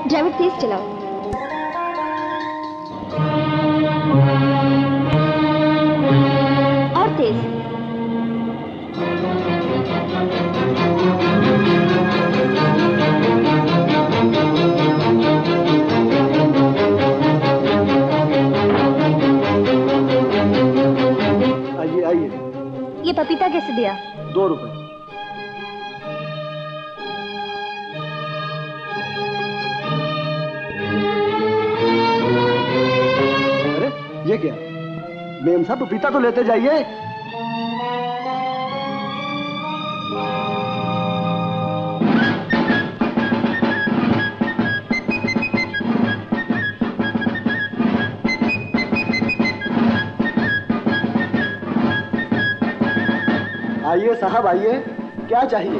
Driver तेज चलाओ। और तेज। आइए आइए। ये पपीता कैसे दिया? 2 रुपए। अरे ये क्या? मेम साहब पपीता तो लेते जाइए। आइए साहब आइए, क्या चाहिए?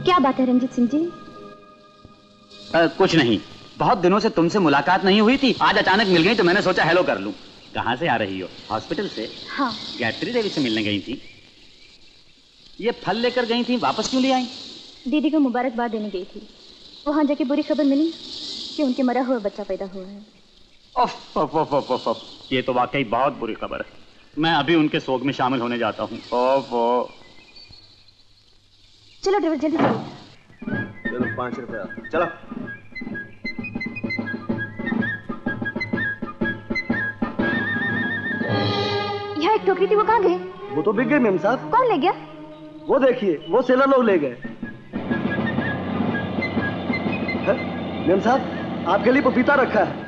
क्या बात है रंजीत सिंह जी? कुछ नहीं, बहुत दिनों से तुमसे मुलाकात नहीं हुई थी, आज अचानक मिल गई तो मैंने सोचा हेलो कर लूं। कहाँ से आ रही हो? हॉस्पिटल से? हाँ। गायत्री देवी से मिलने गई थी। ये फल लेकर गई थी, वापस क्यों ले आई? दीदी को मुबारकबाद देने गई थी। वहां जाके बुरी खबर मिली कि उनके मरा हुआ बच्चा पैदा हुआ है। ओफ ओफ ओफ ओफ ओफ, ये तो वाकई बहुत बुरी खबर है। मैं अभी उनके शोक में शामिल होने जाता हूँ। ओफ ओ। चलो ड्राइवर जल्दी चलो। चलो 5 रुपया। चलो। यहाँ एक टोकरी थी, वो कहाँ गई? वो तो बिक गई मेम साहब। कौन ले गया? वो देखिए, वो सेलर लोग ले गए। मेम साहब आपके लिए पपीता रखा है।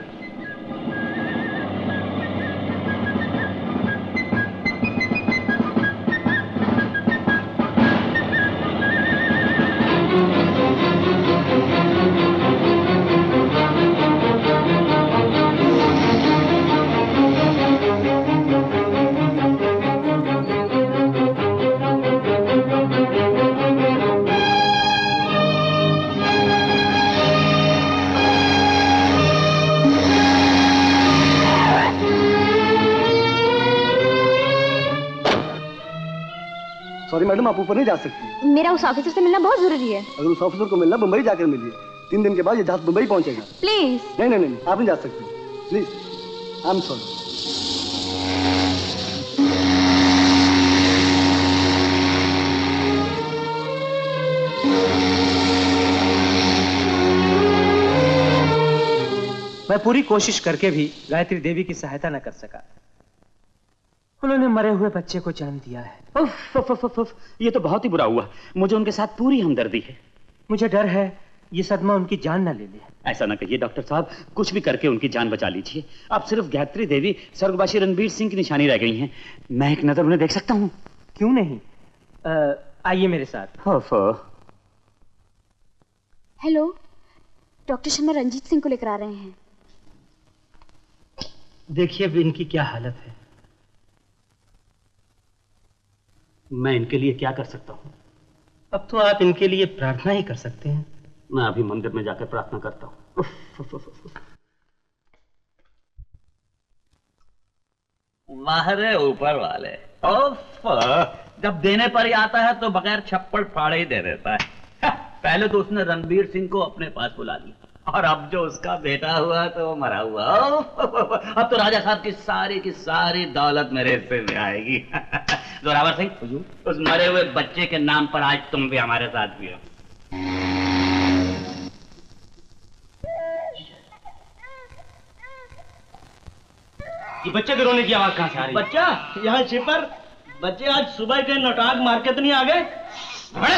सॉरी मैडम, आप ऊपर नहीं जा सकती। मेरा उस ऑफिसर से मिलना बहुत जरूरी है। अगर उस ऑफिसर को मिलना, मुंबई जाकर मिलिए। 3 दिन के बाद ये जहाज मुंबई पहुंचेगा। प्लीज। नहीं नहीं नहीं, आप नहीं जा सकते। Please, I am sorry. मैं पूरी कोशिश करके भी गायत्री देवी की सहायता न कर सका। उन्होंने मरे हुए बच्चे को जन्म दिया है। उफ, उफ, उफ, उफ, उफ, ये तो बहुत ही बुरा हुआ। मुझे उनके साथ पूरी हमदर्दी है। मुझे डर है ये सदमा उनकी जान न ले ले। ऐसा ना कहिए डॉक्टर साहब, कुछ भी करके उनकी जान बचा लीजिए। अब सिर्फ गायत्री देवी स्वर्गवासी रणबीर सिंह की निशानी रह गई हैं। मैं एक नजर उन्हें देख सकता हूँ? क्यों नहीं, आइए मेरे साथ। हेलो, डॉक्टर शर्मा रंजीत सिंह को लेकर आ रहे हैं। देखिए अब इनकी क्या हालत है। मैं इनके लिए क्या कर सकता हूँ? अब तो आप इनके लिए प्रार्थना ही कर सकते हैं। मैं अभी मंदिर में जाकर प्रार्थना करता हूँ। माहरे ऊपर वाले, जब देने पर ही आता है तो बगैर छप्पड़ फाड़े ही दे देता है। पहले तो उसने रणबीर सिंह को अपने पास बुला लिया, और अब जो उसका बेटा हुआ तो वो मरा हुआ। अब तो राजा साहब की सारी दौलत मेरे हिस्से में आएगी। जोरावर सिंह, उस मरे हुए बच्चे के नाम पर आज तुम भी हमारे साथ भी हो। ये बच्चे के रोने की आवाज कहाँ से आ रही है? बच्चा यहाँ छिपर। बच्चे आज सुबह के नौटाक मार्केट नहीं आ गए? अरे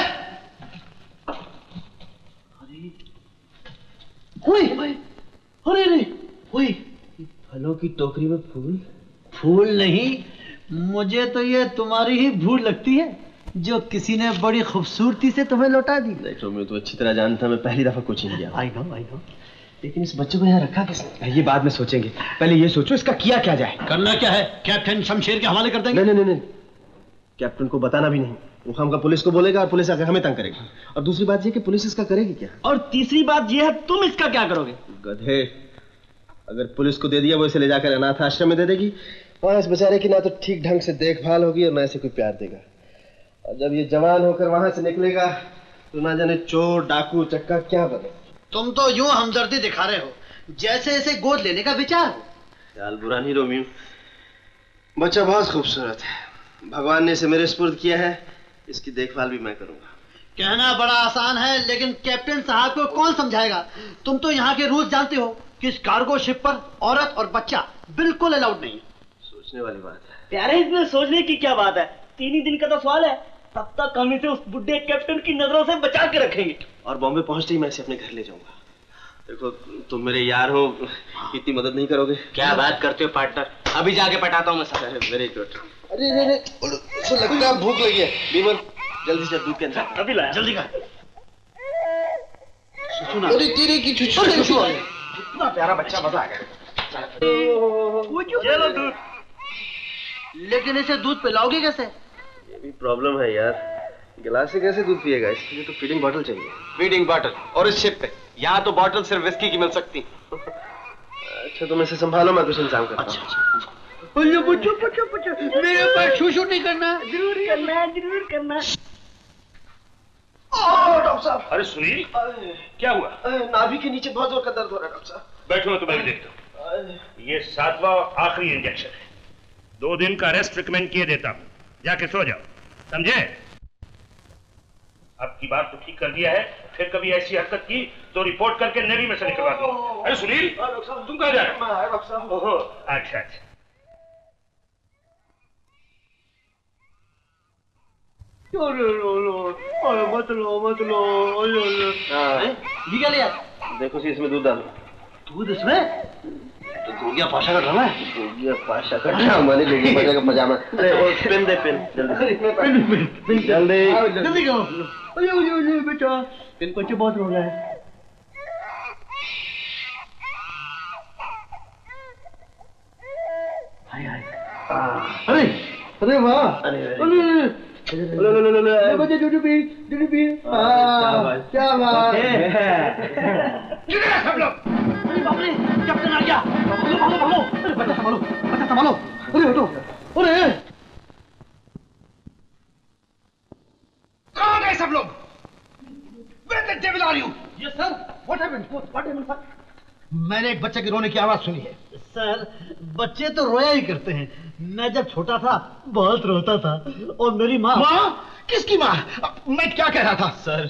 फलों की टोकरी में फूल? फूल नहीं, मुझे तो ये तुम्हारी ही भूल लगती है। जो किसी ने बड़ी खूबसूरती से तुम्हें लौटा दी। देख रोमियो, तू अच्छी तरह जानता मैं पहली दफा कोचिंग गया। I know. लेकिन इस बच्चे को यहाँ रखा किसने? ये बाद में सोचेंगे, पहले ये सोचो इसका किया क्या जाए। करना क्या है, कैप्टन शमशेर के हवाले कर देंगे। नहीं, कैप्टन को बताना भी नहीं। वो हमका पुलिस को बोलेगा और पुलिस आकर हमें तंग करेगी। और दूसरी बात ये कि पुलिस इसका करेगी क्या? और तीसरी बात ये है, तुम इसका क्या करोगे? गधे, अगर पुलिस को दे दिया वो इसे ले जाकर अनाथ आश्रम में दे देगी। वहां इस बेचारे की ना तो ठीक ढंग से देखभाल होगी और ना इसे कोई प्यार देगा। और जब ये जवान होकर वहां से निकलेगा तो ना जाने चोर डाकू चक्का क्या बने। तुम तो यूं हमदर्दी दिखा रहे हो जैसे इसे गोद लेने का विचार हो। ख्याल बुरा नहीं रोमियो, बच्चा बहुत खूबसूरत है। भगवान ने इसे मेरे सुपुर्द किया है, इसकी देखभाल भी मैं करूंगा। कहना बड़ा आसान है, लेकिन कैप्टन साहब को कौन समझाएगा? तुम तो यहाँ के रूल्स जानते हो कि इस कार्गो शिप पर औरत और बच्चा बिल्कुल अलाउड नहीं है। सोचने वाली बात है। प्यारे, इसमें सोचने की क्या बात है? 3 ही दिन का तो सवाल है। तब तक हम इसे उस बुढ़े कैप्टन की नजरों से बचा के रखेंगे। और बॉम्बे पहुंचते ही मैं इसे अपने घर ले जाऊंगा। देखो तुम मेरे यार हो, इतनी मदद नहीं करोगे? क्या बात करते हो पार्टनर, अभी जाके पटाता हूँ मैं सारा। Very good. अरे इसे लगता है भूख लगी है। बीमल जल्दी से दूध के अंदर अभी लाया। जल्दी कर। अरे तेरे की छुछू इतना प्यारा बच्चा, मजा आ गया। चलो दूध। लेकिन इसे दूध पिलाओगे कैसे? ये भी प्रॉब्लम है यार, गिलास से कैसे दूध पिएगा? इसके लिए तो फीडिंग बॉटल चाहिए। Feeding bottle? और इस शिप पे यहाँ तो बॉटल सिर्फ विस्की की मिल सकती। अच्छा तुम इसे संभालो, मैं कुछ इंतजाम करता हूँ। अच्छा। मेरे ऊपर छू नहीं करना। जरूर करना। डॉक्टर साहब। अरे सुनील, क्या हुआ? नाभि के नीचे बहुत जोर का दर्द हो रहा है डॉक्टर साहब। बैठो, मैं तुम्हें देखता हूँ। ये 7वां आखिरी इंजेक्शन है। 2 दिन का रेस्ट रिकमेंड किए देता हूँ, जाके सो जाओ, समझे? अब की बात तो ठीक कर दिया है, फिर कभी ऐसी हरकत की तो रिपोर्ट करके नेवी में से निकलवा दूंगा। अरे सुनील, तुम कहाँ जा रहे हो? डॉक्टर साहब। ओहो, अच्छा। मत लो। ये क्या लिया? देखो सी इसमें दूध डालो। दूध इसमें? तो गोगिया पाशा का ड्रामा है। गोगिया पाशा का ड्रामा नहीं, गोगिया पाशा का पजामा। पेन दे, पेन जल्दी जल्दी करो। बेटा पेन को बहुत रो रहा है। अरे वाह, क्या बात सब लोग। अरे बाप रे, कैप्टन आ गया। भागो, बच्चा संभालो। अरे हटो। अरे कहाँ गए सब लोग? Where the devil are you? Yes sir. What happened sir? मैंने एक बच्चे के रोने की आवाज सुनी है। सर, बच्चे तो रोया ही करते हैं। मैं जब छोटा था बहुत रोता था। और मेरी माँ। किसकी माँ? मैं क्या कह रहा था? सर,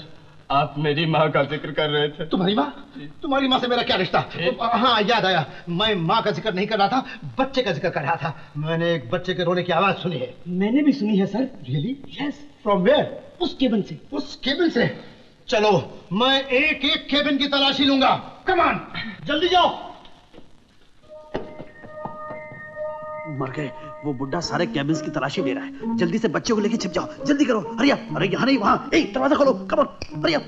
आप मेरी माँ का जिक्र कर रहे थे। तुम्हारी माँ? तुम्हारी माँ से मेरा क्या रिश्ता? हाँ याद आया, मैं माँ का जिक्र नहीं कर रहा था, बच्चे का जिक्र कर रहा था। मैंने एक बच्चे के रोने की आवाज सुनी है। मैंने भी सुनी है sir. Really? Yes. From where? उस केबिन से। उस केबिन से? चलो मैं एक एक केबिन की तलाशी लूंगा। कम ऑन, जल्दी जाओ। मर गए, वो बुड्ढा सारे केबिन्स की तलाशी ले रहा है। जल्दी से बच्चों को लेके छिप जाओ, जल्दी करो, हरी अप। अरे यहाँ नहीं, वहाँ। ए, दरवाजा खोलो, कम ऑन, हरी अप।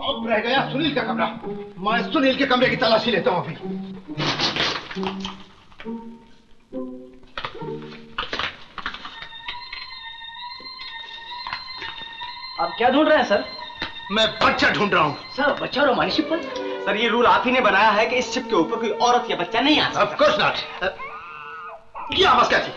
अब रह गया सुनील का कमरा। मैं सुनील के कमरे की तलाशी लेता हूँ अभी। आप क्या ढूंढ रहे हैं सर? मैं बच्चा ढूंढ रहा हूँ। सर, बच्चा और हमारी शिप पर? सर, ये रूल आप ही ने बनाया है कि इस शिप के ऊपर कोई औरत या बच्चा नहीं आ सकता। Of course not. ये आवाज क्या थी?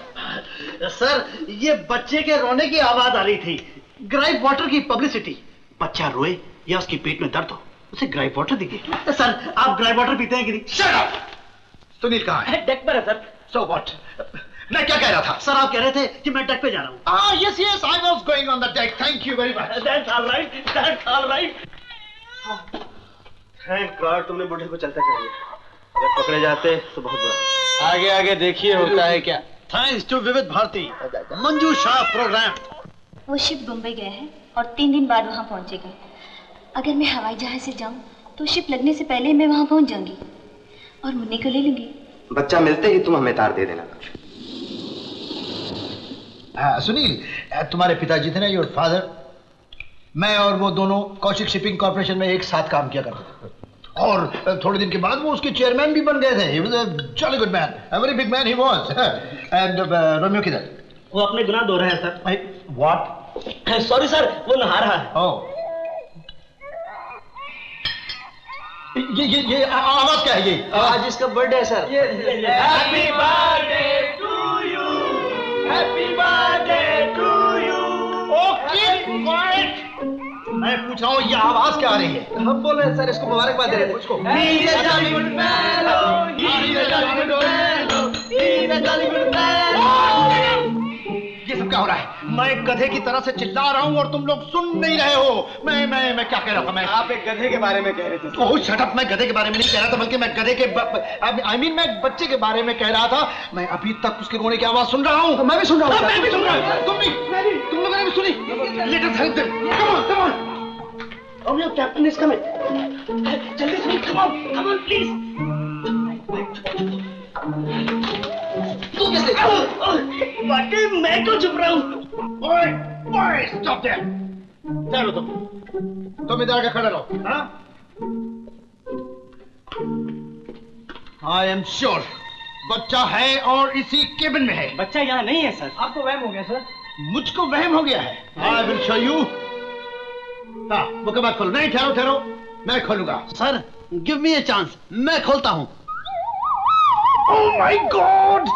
सर, ये बच्चे के रोने की आवाज आ रही थी। ग्राइप वाटर की पब्लिसिटी। बच्चा रोए या उसके पेट में दर्द हो, उसे ग्राइप वाटर दीजिए। सर, आप ग्राइप वाटर पीते हैं कि नहीं? Shut up! सुनील कहाँ है? डेक पर है सर। So what? मैं क्या कह रहा था? सर, आप कह रहे थे कि मैं डेक पे जा रहा हूँ। Yes, I was going on the deck. Thank you very much. That's all right. Thank God तुमने बूढ़े को चलता कर दिया। अगर पकड़े जाते तो बहुत बुरा। आगे देखिए होता है क्या। Thanks to विविध भारती, मंजू शाह प्रोग्राम। वो शिप बम्बई गया है और 3 दिन बाद वहाँ पहुँचेगा। अगर मैं हवाई जहाज से जाऊँ तो शिप लगने से पहले मैं वहाँ पहुँच जाऊंगी और मुन्नी को ले लूंगी। बच्चा मिलते ही तुम हमें तार दे देना। हाँ सुनील, तुम्हारे पिताजी थे ना, योर फादर, मैं और वो दोनों कौशिक शिपिंग कॉर्पोरेशन में एक साथ काम किया करते थे और थोड़े दिन के बाद वो उसके चेयरमैन भी बन गए थे। He was a jolly good man, a very big man he was. And Romeo किधर? वो अपने गुनाह धो रहा है सर। What? सॉरी सर, वो नहा रहा है। Oh. ये आवाज क्या है ये? आज इसका बर्थडे है sir. Happy birthday to you, happy birthday to you. Okay मैं पूछ रहा हूँ ये आवाज क्या आ रही है? हम बोल रहे हैं सर, इसको मुबारकबाद दे रहे हैं उसको। He's a jolly good fellow, he's a jolly good fellow, he's a jolly good fellow। ये सब क्या हो रहा है? मैं गधे की तरह से चिल्ला रहा हूँ और तुम लोग सुन नहीं रहे हो। मैं क्या कह रहा था? मैं आप एक गधे के बारे में कह रहे थे। ओह शट अप, मैं गधे के बारे में नहीं कह रहा था, बल्कि मैं गधे के I mean मैं बच्चे के बारे में कह रहा था। मैं अभी तक उसके रोने की आवाज सुन रहा हूँ। मैं भी सुन रहा हूँ। मैं भी सुन रहा हूँ। तुम लोगों ने भी सुनी? Let us help them. Come on. Romeo, captain is coming. जल्दी सुन, come on please। तू कैसे? वाकई मैं क्यों चुप रहा हूँ? ओए, stop there. चलो तुम इधर आके खड़े रहो। हाँ? I am sure बच्चा है और इसी केबिन में है। बच्चा यहाँ नहीं है सर। आपको वहम हो गया सर। मुझको वहम हो गया है। I will show you. हाँ, मुकदमा खोलो। नहीं, ठहरो, मैं खोलूंगा। Sir give me a chance, मैं खोलता हूँ। Oh my God!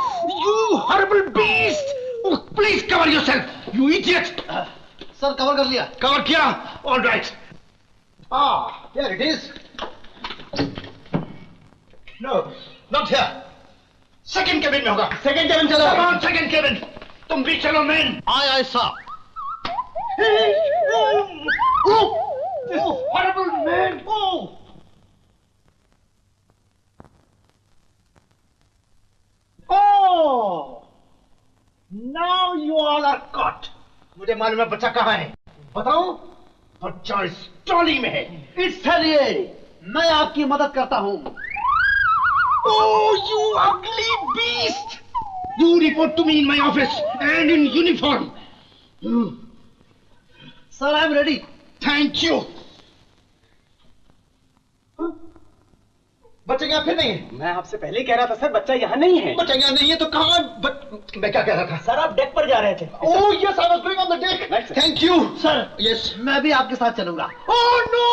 You horrible beast! Oh, please cover yourself, you idiot! Sir cover कर लिया। कवर किया? All right. Here it is. No, not here. Second cabin में होगा। सेकंड केबिन चलो। Come on, second cabin. तुम भी चलो, man. आय साहब। Oh, horrible man! Oh! Oh! Now you all are caught. मुझे मालूम है बच्चा कहाँ है। बताओ? बच्चा इस ट्रॉली में है। इसलिए मैं आपकी मदद करता हूँ। Oh, you ugly beast! You report to me in my office and in uniform. Sir I am ready. Thank you. बच्चा यहाँ फिर नहीं है। मैं आपसे पहले ही कह रहा था सर, बच्चा यहाँ नहीं है। बच्चा यहाँ नहीं है तो कहाँ? मैं क्या कह रहा था? सर आप डेक पर जा रहे थे। Oh yes, I was going on the deck. Thank you, sir. Yes. मैं भी आपके साथ चलूंगा। Oh no!